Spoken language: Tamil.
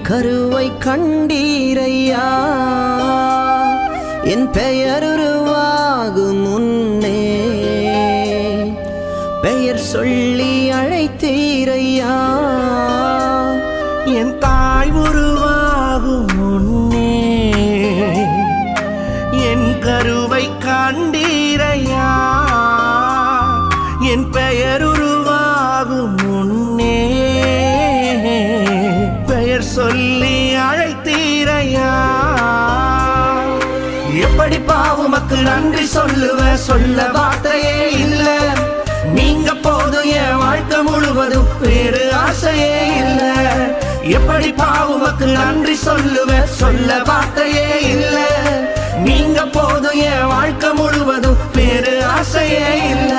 கருவை கண்டீரையா என் பெயர் உருவாகும் முன்னே பெயர் சொல்லி அழைத்தீரையா என் தாய் உருவாகும் முன்னே என் கருவை கண்டீரையா என் பெயர் உருவாகும் முன்னே பெயர் சொல்லி அழைத்தீரையா எப்படி பாவுமக்கு நன்றி சொல்ல வார்த்தையே இல்ல நீங்க போதும் என் வாழ்க்கை முழுவதும் வேறு ஆசையே இல்ல எப்படி பாவுமக்கு நன்றி சொல்ல வார்த்தையே இல்ல நீங்க போதும் என் வாழ்க்கை முழுவதும் வேறு ஆசையே இல்ல